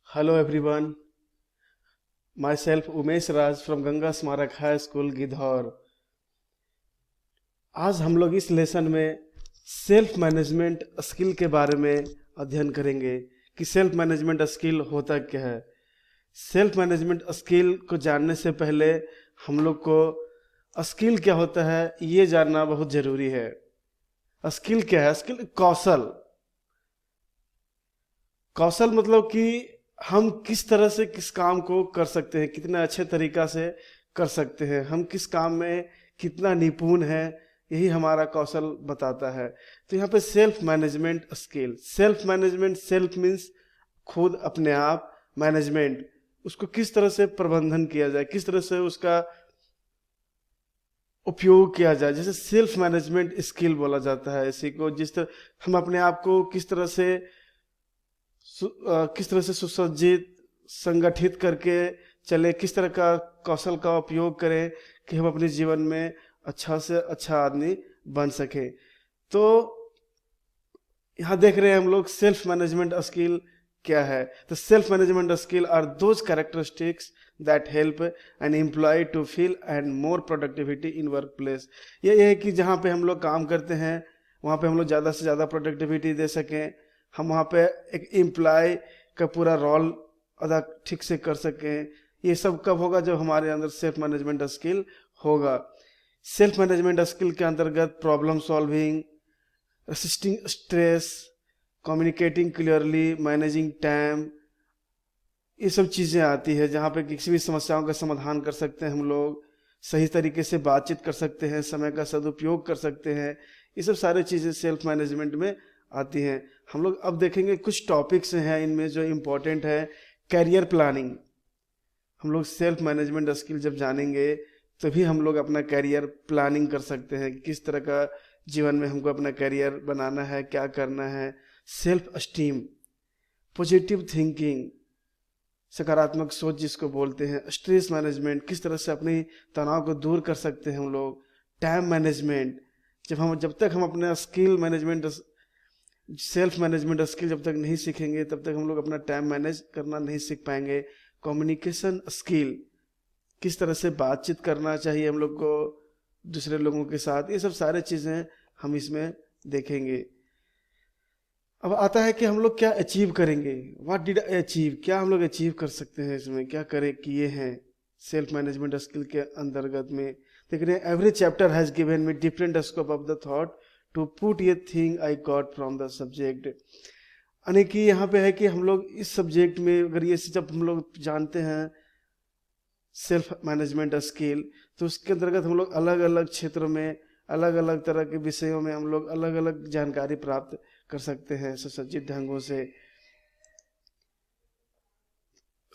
Hello everyone, myself Umesh Raj from Ganga Smarak High School Gidhaur. आज हम लोग इस लेसन में सेल्फ मैनेजमेंट स्किल के बारे में अध्ययन करेंगे कि सेल्फ मैनेजमेंट स्किल होता क्या है। सेल्फ मैनेजमेंट स्किल को जानने से पहले हम लोग को स्किल क्या होता है ये जानना बहुत ज़रूरी है। स्किल क्या है? स्किल कौशल। कौशल मतलब कि हम किस तरह से किस काम को कर सकते हैं, कितना अच्छे तरीका से कर सकते हैं, हम किस काम में कितना निपुण है, यही हमारा कौशल बताता है। तो यहाँ पे self management skill, self management, self means खुद अपने आप, मैनेजमेंट उसको किस तरह से प्रबंधन किया जाए, किस तरह से उसका उपयोग किया जाए। जैसे सेल्फ मैनेजमेंट स्किल बोला जाता है इसी को, जिस तरह हम अपने आप को किस तरह से सुसज्जित संगठित करके चले, किस तरह का कौशल का उपयोग करें कि हम अपने जीवन में अच्छा से अच्छा आदमी बन सके। तो यहाँ देख रहे हैं हम लोग सेल्फ मैनेजमेंट स्किल क्या है। तो self management skill are those characteristics that help an employ to feel and more productivity in work place. ये है कि जहाँ पे हम लोग काम करते हैं वहाँ पे हम लोग ज़्यादा से ज़्यादा प्रोडक्टिविटी दे सकें, हम वहाँ पे एक एम्प्लॉय का पूरा रोल अदा ठीक से कर सकें। ये सब कब होगा? जब हमारे अंदर सेल्फ मैनेजमेंट स्किल होगा। सेल्फ मैनेजमेंट स्किल के अंतर्गत problem solving, resisting stress, communicating clearly, managing time, ये सब चीज़ें आती है जहाँ पे किसी भी समस्याओं का समाधान कर सकते हैं हम लोग, सही तरीके से बातचीत कर सकते हैं, समय का सदुपयोग कर सकते हैं। ये सब सारी चीज़ें सेल्फ मैनेजमेंट में आती हैं। हम लोग अब देखेंगे कुछ टॉपिक्स हैं इनमें जो इम्पोर्टेंट है। कैरियर प्लानिंग, हम लोग सेल्फ मैनेजमेंट स्किल जब जानेंगे तभी हम लोग अपना कैरियर प्लानिंग कर सकते हैं कि किस तरह का जीवन में हमको अपना कैरियर बनाना है, क्या करना है। सेल्फ एस्टीम, पॉजिटिव थिंकिंग, सकारात्मक सोच जिसको बोलते हैं। स्ट्रेस मैनेजमेंट, किस तरह से अपनी तनाव को दूर कर सकते हैं हम लोग। टाइम मैनेजमेंट, जब तक हम अपना skill management, self management skill जब तक नहीं सीखेंगे तब तक हम लोग अपना टाइम मैनेज करना नहीं सीख पाएंगे। कम्युनिकेशन स्किल, किस तरह से बातचीत करना चाहिए हम लोग को दूसरे लोगों के साथ, ये सब सारे चीज़ें हम इसमें देखेंगे। अब आता है कि हम लोग क्या अचीव करेंगे। व्हाट डिड आई अचीव, क्या हम लोग अचीव कर सकते हैं इसमें, क्या करे किए हैं सेल्फ मैनेजमेंट स्किल के अंतर्गत में। देख रहे हैं, every chapter has given me different scope of the thought to put ये thing I got from the subject. यानी कि यहाँ पे है कि हम लोग इस सब्जेक्ट में अगर ये जब हम लोग जानते हैं सेल्फ मैनेजमेंट स्किल, तो उसके अंतर्गत हम लोग अलग अलग क्षेत्रों में, अलग अलग तरह के विषयों में हम लोग अलग अलग जानकारी प्राप्त कर सकते हैं सुसज्जित ढंगों से।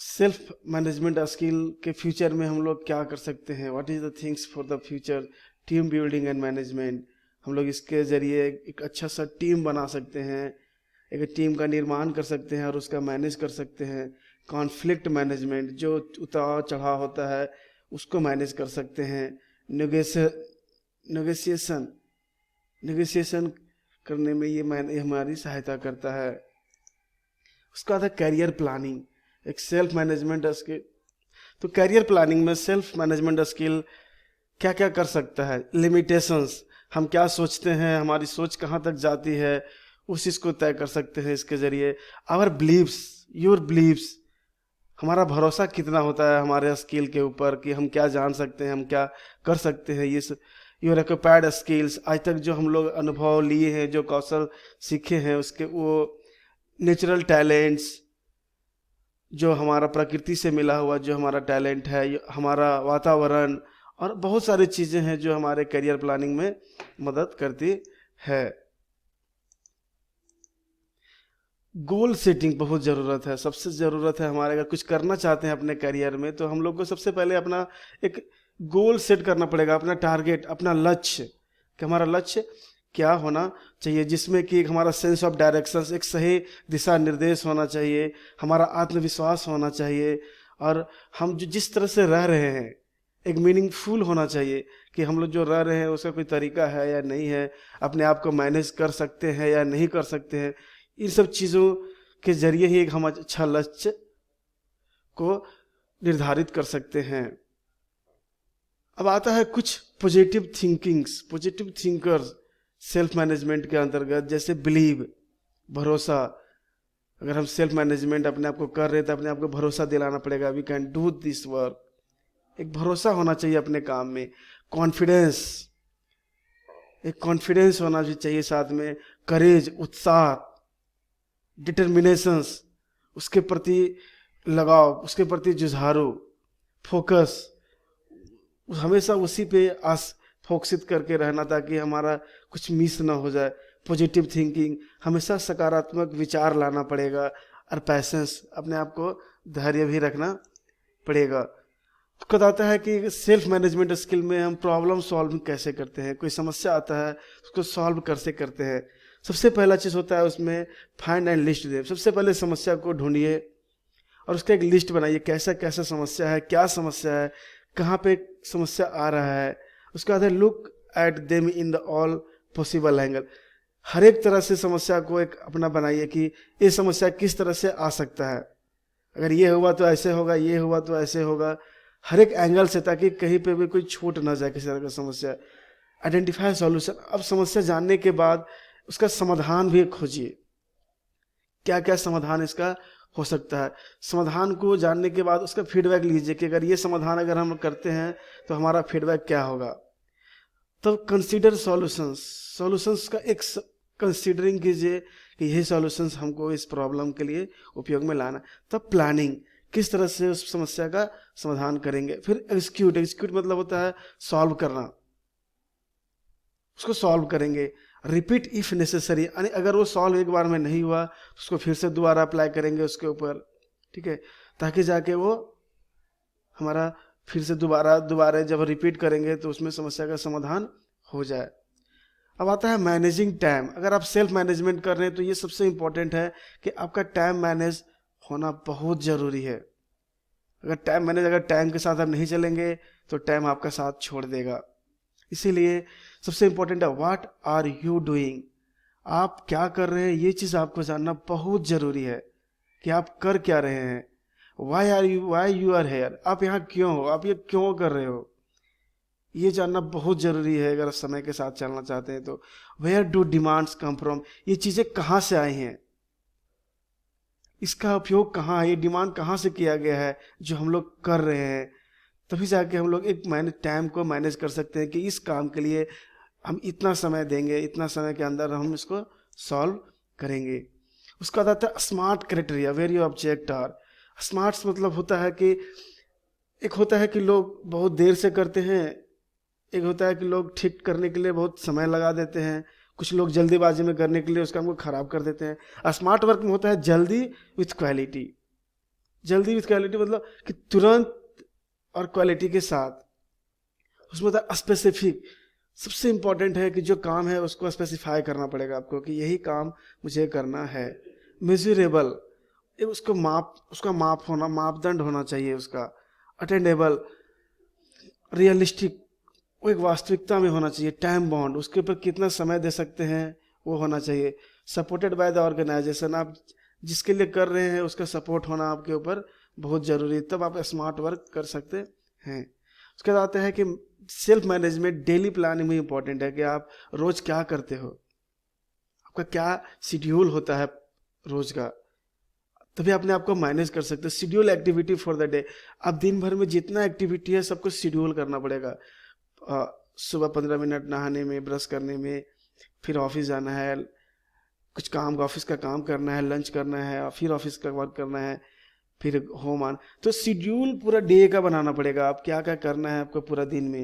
सेल्फ मैनेजमेंट स्किल के फ्यूचर में हम लोग क्या कर सकते हैं, what is the things for the future. Team building and management, हम लोग इसके ज़रिए एक अच्छा सा टीम बना सकते हैं, एक टीम का निर्माण कर सकते हैं और उसका मैनेज कर सकते हैं। कॉन्फ्लिक्ट मैनेजमेंट, जो उतार चढ़ाव होता है उसको मैनेज कर सकते हैं। नेगोशिएशन करने में ये हमारी सहायता करता है। उसका था कैरियर प्लानिंग, एक सेल्फ मैनेजमेंट स्किल। तो कैरियर प्लानिंग में सेल्फ मैनेजमेंट स्किल क्या क्या कर सकता है। लिमिटेशंस, हम क्या सोचते हैं, हमारी सोच कहाँ तक जाती है, उस चीज़ को तय कर सकते हैं इसके ज़रिए। आवर बिलीव्स, योर बिलीव्स, हमारा भरोसा कितना होता है हमारे स्किल के ऊपर कि हम क्या जान सकते हैं, हम क्या कर सकते हैं। ये योर एक्वायर्ड स्किल्स, आज तक जो हम लोग अनुभव लिए हैं, जो कौशल सीखे हैं, उसके वो नेचुरल टैलेंट्स, जो हमारा प्रकृति से मिला हुआ जो हमारा टैलेंट है, हमारा वातावरण, और बहुत सारी चीज़ें हैं जो हमारे करियर प्लानिंग में मदद करती है। गोल सेटिंग बहुत ज़रूरत है, सबसे ज़रूरत है हमारे। अगर कुछ करना चाहते हैं अपने करियर में तो हम लोग को सबसे पहले अपना एक गोल सेट करना पड़ेगा, अपना टारगेट, अपना लक्ष्य, कि हमारा लक्ष्य क्या होना चाहिए, जिसमें कि हमारा सेंस ऑफ डायरेक्शंस, एक सही दिशा निर्देश होना चाहिए, हमारा आत्मविश्वास होना चाहिए, और हम जो जिस तरह से रह रहे हैं एक मीनिंगफुल होना चाहिए कि हम लोग जो रह रहे हैं उसका कोई तरीका है या नहीं है, अपने आप को मैनेज कर सकते हैं या नहीं कर सकते हैं। इन सब चीज़ों के जरिए ही एक हम अच्छा लक्ष्य को निर्धारित कर सकते हैं। अब आता है कुछ पॉजिटिव थिंकर्स सेल्फ मैनेजमेंट के अंतर्गत, जैसे बिलीव, भरोसा। अगर हम सेल्फ मैनेजमेंट अपने आप को कर रहे हैं तो अपने आप को भरोसा दिलाना पड़ेगा, we can do this work. एक भरोसा होना चाहिए अपने काम में। कॉन्फिडेंस, एक कॉन्फिडेंस होना भी चाहिए साथ में। करेज, उत्साह, डिटर्मिनेशंस, उसके प्रति लगाव, उसके प्रति जुझारू, फोकस, हमेशा उसी पे फोकसित करके रहना ताकि हमारा कुछ मिस ना हो जाए। पॉजिटिव थिंकिंग, हमेशा सकारात्मक विचार लाना पड़ेगा। और पैसेंस, अपने आप को धैर्य भी रखना पड़ेगा। उसको आता है कि सेल्फ मैनेजमेंट स्किल में हम प्रॉब्लम सॉल्व कैसे करते हैं। कोई समस्या आता है उसको सॉल्व कैसे करते हैं। सबसे पहला चीज़ होता है उसमें फाइंड एंड लिस्ट देम। सबसे पहले समस्या को ढूंढिए और उसका एक लिस्ट बनाइए, कैसा कैसा समस्या है, क्या समस्या है, कहाँ पे समस्या आ रहा है। उसके बाद है look at them in the all possible angle. हर एक तरह से समस्या को एक अपना बनाइए कि ये समस्या किस तरह से आ सकता है। अगर ये हुआ तो ऐसे होगा, ये हुआ तो ऐसे होगा, हर एक एंगल से, ताकि कहीं पे भी कोई छूट ना जाए किसी तरह का समस्या। Identify solution. अब समस्या जानने के बाद उसका समाधान भी खोजिए, क्या क्या समाधान इसका हो सकता है। समाधान को जानने के बाद उसका फीडबैक लीजिए कि अगर ये समाधान अगर हम करते हैं तो हमारा फीडबैक क्या होगा। तब कंसीडर सॉल्यूशंस का एक कंसीडरिंग कीजिए कि यही सॉल्यूशंस हमको इस प्रॉब्लम के लिए उपयोग में लाना। तब प्लानिंग, किस तरह से उस समस्या का समाधान करेंगे। फिर एग्जीक्यूट मतलब होता है सॉल्व करना, उसको सॉल्व करेंगे। रिपीट इफ नेसेसरी, यानी अगर वो सॉल्व एक बार में नहीं हुआ तो उसको फिर से दोबारा अप्लाई करेंगे उसके ऊपर, ठीक है, ताकि जाके वो हमारा फिर से दोबारा जब रिपीट करेंगे तो उसमें समस्या का समाधान हो जाए। अब आता है मैनेजिंग टाइम। अगर आप सेल्फ मैनेजमेंट कर रहे हैं तो ये सबसे इंपॉर्टेंट है कि आपका टाइम मैनेज होना बहुत ज़रूरी है। अगर टाइम के साथ आप नहीं चलेंगे तो टाइम आपका साथ छोड़ देगा। इसीलिए सबसे इंपॉर्टेंट है व्हाट आर यू डूइंग, आप क्या कर रहे हैं, ये चीज़ आपको जानना बहुत ज़रूरी है कि आप कर क्या रहे हैं। वाई यू आर हेयर, आप यहाँ क्यों हो, आप ये क्यों कर रहे हो, ये जानना बहुत ज़रूरी है अगर समय के साथ चलना चाहते हैं तो। Where do demands come from, ये चीज़ें कहाँ से आई हैं, इसका उपयोग कहाँ है, ये डिमांड कहाँ से किया गया है जो हम लोग कर रहे हैं। तभी जाके हम लोग एक टाइम को मैनेज कर सकते हैं कि इस काम के लिए हम इतना समय देंगे, इतना समय के अंदर हम इसको सॉल्व करेंगे। उसका आता है smart criteria, where you object are. Smart मतलब होता है कि एक होता है कि लोग बहुत देर से करते हैं, एक होता है कि लोग ठीक करने के लिए बहुत समय लगा देते हैं, कुछ लोग जल्दीबाजी में करने के लिए उस काम को खराब कर देते हैं। स्मार्ट वर्क में होता है जल्दी विथ क्वालिटी। जल्दी विथ क्वालिटी मतलब कि तुरंत और क्वालिटी के साथ। उसमें होता है स्पेसिफिक। सबसे इंपॉर्टेंट है कि जो काम है उसको स्पेसिफाई करना पड़ेगा आपको कि यही काम मुझे करना है। मेजरेबल, उसका माप होना, मापदंड होना चाहिए उसका। अटेंडेबल, रियलिस्टिक, वो एक वास्तविकता में होना चाहिए। टाइम बाउंड, उसके ऊपर कितना समय दे सकते हैं वो होना चाहिए। सपोर्टेड बाय द ऑर्गेनाइजेशन, आप जिसके लिए कर रहे हैं उसका सपोर्ट होना आपके ऊपर बहुत ज़रूरी है, तब आप स्मार्ट वर्क कर सकते हैं। उसके बाद आता है कि सेल्फ मैनेजमेंट डेली प्लानिंग में इंपॉर्टेंट है कि आप रोज़ क्या करते हो, आपका क्या शेड्यूल होता है रोज़ का, तभी अपने आप को मैनेज कर सकते हैं। Schedule activity for the day, आप दिन भर में जितना एक्टिविटी है सबको शेड्यूल करना पड़ेगा। सुबह 15 मिनट नहाने में, ब्रश करने में, फिर ऑफिस जाना है, कुछ काम ऑफिस का काम करना है, लंच करना है, फिर ऑफिस का वर्क करना है, फिर होम आना। तो शेड्यूल पूरा डे का बनाना पड़ेगा, आप क्या क्या करना है आपको पूरा दिन में।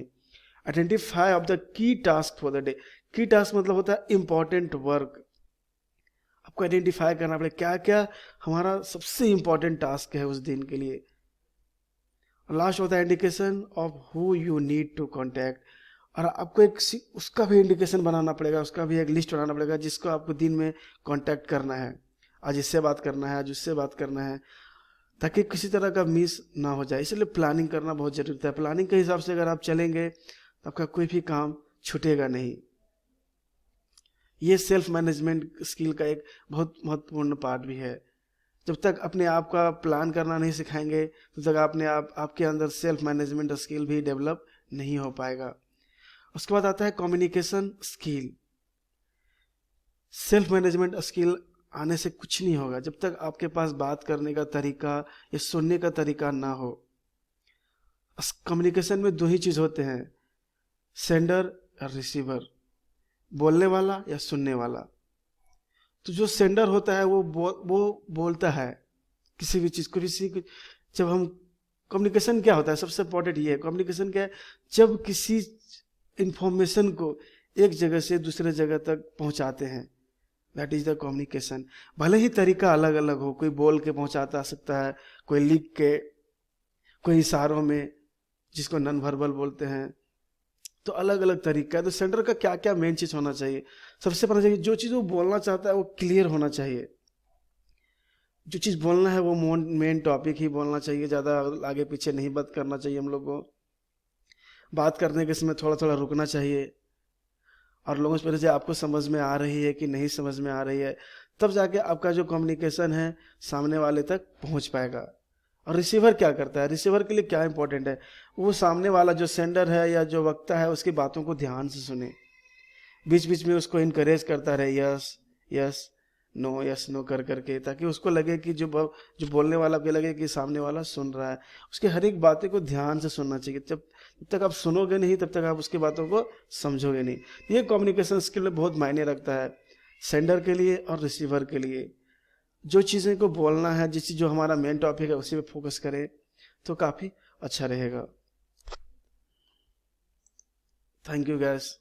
Identify of the key task for the day. की टास्क मतलब होता है इंपॉर्टेंट वर्क। आपको आइडेंटिफाई करना पड़ेगा क्या क्या हमारा सबसे इंपॉर्टेंट टास्क है उस दिन के लिए। लास्ट होता है indication of who you need to contact, और आपको एक उसका भी इंडिकेशन बनाना पड़ेगा, उसका भी एक लिस्ट बनाना पड़ेगा जिसको आपको दिन में कॉन्टैक्ट करना है। आज इससे बात करना है, आज उससे बात करना है, ताकि किसी तरह का मिस ना हो जाए। इसलिए प्लानिंग करना बहुत जरूरी है। प्लानिंग के हिसाब से अगर आप चलेंगे तो आपका कोई भी काम छूटेगा नहीं। ये सेल्फ मैनेजमेंट स्किल का एक बहुत महत्वपूर्ण पार्ट भी है। जब तक अपने आप का प्लान करना नहीं सिखाएंगे तब तक आपके अंदर सेल्फ मैनेजमेंट स्किल भी डेवलप नहीं हो पाएगा। उसके बाद आता है communication skill. Self management skill आने से कुछ नहीं होगा जब तक आपके पास बात करने का तरीका या सुनने का तरीका ना हो। कम्युनिकेशन में दो ही चीज होते हैं, सेंडर या रिसीवर, बोलने वाला या सुनने वाला। तो जो सेंडर होता है वो बोलता है किसी भी चीज को, जब हम कम्युनिकेशन क्या होता है, सबसे इंपॉर्टेंट ये है कम्युनिकेशन क्या है, जब किसी इंफॉर्मेशन को एक जगह से दूसरे जगह तक पहुंचाते हैं, दैट इज द कम्युनिकेशन। भले ही तरीका अलग अलग हो, कोई बोल के पहुंचाता सकता है, कोई लिख के, कोई इशारों में जिसको नॉन वर्बल बोलते हैं, तो अलग अलग तरीका है। तो सेंडर का क्या क्या मेन चीज होना चाहिए, सबसे पहले चाहिए जो चीज वो बोलना चाहता है वो क्लियर होना चाहिए। जो चीज बोलना है वो मेन टॉपिक ही बोलना चाहिए, ज्यादा आगे पीछे नहीं बात करना चाहिए। हम लोग को बात करने के समय थोड़ा थोड़ा रुकना चाहिए और लोगों से पहले से आपको समझ में आ रही है कि नहीं समझ में आ रही है, तब जाके आपका जो कम्युनिकेशन है सामने वाले तक पहुंच पाएगा। और रिसीवर क्या करता है, रिसीवर के लिए क्या इंपॉर्टेंट है, वो सामने वाला जो सेंडर है या जो वक्ता है उसकी बातों को ध्यान से सुने, बीच बीच में उसको इनकरेज करता रहे, yes yes no yes no कर करके, ताकि उसको लगे कि जो बोलने वाला को लगे कि सामने वाला सुन रहा है। उसके हर एक बातें को ध्यान से सुनना चाहिए। जब तक आप सुनोगे नहीं तब तक आप उसकी बातों को समझोगे नहीं। ये कम्युनिकेशन स्किल में बहुत मायने रखता है सेंडर के लिए और रिसीवर के लिए। जो चीज़ें को बोलना है, जिस जो हमारा मेन टॉपिक है उसी पे फोकस करें तो काफ़ी अच्छा रहेगा। Thank you gas.